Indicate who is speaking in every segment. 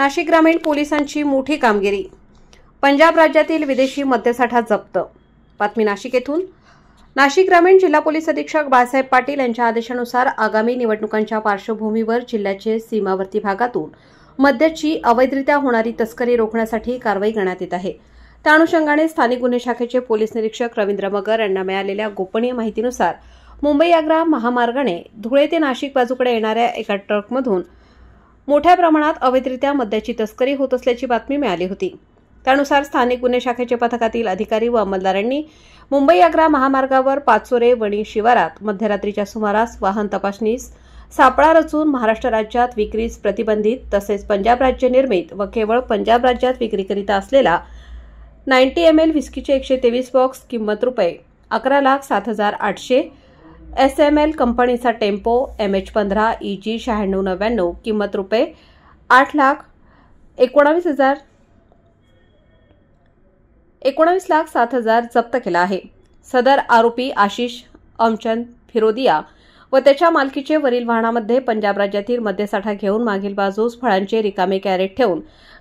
Speaker 1: नाशिक ग्रामीण पोलिसांची मोठी कामगिरी। पंजाब राज्यातील विदेशी मद्यसाठा जप्त। बातमी नाशिक येथून। नाशिक ग्रामीण जिल्हा पोलीस अधीक्षक बाळासाहेब पाटील यांच्या आदेशानुसार आगामी निवडणुकांच्या पार्श्वभूमीवर जिल्ह्याचे सीमावर्ती भागातून मद्याची अवैधरित्या होणारी तस्करी रोखण्यासाठी कारवाई करण्यात येत आहे। त्या अनुषंगाने स्थानिक गुन्हे शाखेचे पोलीस निरीक्षक रवींद्र मगर यांना मिळालेल्या गोपनीय माहितीनुसार मुंबई-आग्रा महामार्गाने धुळे ते नाशिक बाजूकडे येणाऱ्या एका ट्रकमधून मोठ्या प्रमाणात अवैधरित्या मद्याची तस्करी होत असल्याची बातमी मिळाली होती। त्यानुसार स्थानिक गुन्हे शाखेच्या पथकातील अधिकारी व अंमलदारांनी मुंबई-आग्रा महामार्गावर पाचोरे वणी शिवारात मध्यरात्रीच्या सुमारास वाहन तपासणीस सापळा रचून महाराष्ट्र राज्यात विक्रीस प्रतिबंधित तसेच पंजाब राज्य निर्मित व केवळ पंजाब राज्यात विक्रीकरिता असलेला 90 ml विस्कीचे 123 बॉक्स किंमत रुपये 11,07,800, SML कंपनीचा टेम्पो MH15 EG 9699 किंमत रुपये 19,07,000 जप्त केला आहे। सदर आरोपी आशिष अमचंद फिरोदिया व त्याच्या मालकीचे वरील वाहनामध्ये पंजाब राज्यातील मद्यसाठा घेऊन मागील बाजूस फळांचे रिकामे कॅरेट ठेवून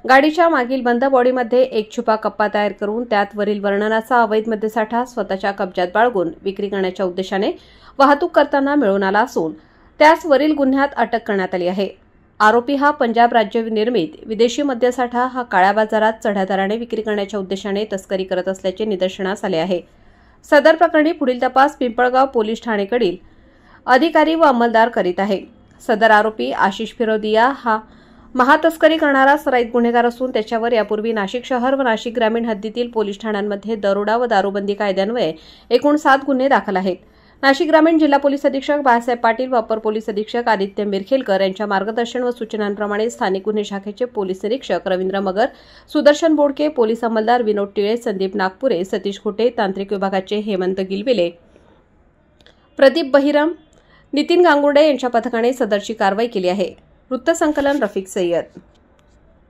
Speaker 1: गाडीच्या मागील बंद बॉडीमध्ये एक छुपा कप्पा तयार करून त्यात वरील वर्णनाचा अवैध मद्यसाठा स्वतःच्या कब्जात बाळगून विक्री करण्याच्या उद्देशाने वाहतूक करताना मिळून आला असून त्यास वरील गुन्ह्यात अटक करण्यात आली आहे। आरोपी हा पंजाब राज्य निर्मित विदेशी मद्यसाठा हा काळ्या बाजारात चढ्या दराने विक्री करण्याच्या उद्देशाने तस्करी करत असल्याचे निदर्शनास आले आहे। सदर प्रकरणी पुढील तपास पिंपळगाव पोलीस ठाणेकडील अधिकारी व अंमलदार करीत आहे। सदर आरोपी आशिष फिरोदिया हा महातस्करी करणारा सराईत गुन्हेगार असून त्याच्यावर यापूर्वी नाशिक शहर व नाशिक ग्रामीण हद्दीतील पोलीस ठाण्यांमध्ये दरोडा व दारूबंदी कायद्यान्वये एकूण 7 गुन्हे दाखल आहेत। नाशिक ग्रामीण जिल्हा पोलीस अधीक्षक बाळासाहेब पाटील व अपर पोलीस अधीक्षक आदित्य मिरखेलकर यांच्या मार्गदर्शन व सूचनांप्रमाणे स्थानिक गुन्हे शाखेचे पोलीस निरीक्षक रवींद्र मगर, सुदर्शन बोडके, पोलीस अंमलदार विनोद टिळे, संदीप नागपुरे, सतीश खोटे, तांत्रिक विभागाचे हेमंत गिलबिले, प्रदीप बहिरम, नितीन गांगुर्डे यांच्या पथकाने सदरची कारवाई केली आहे। वृत्तसंकलन रफिक सय्यद।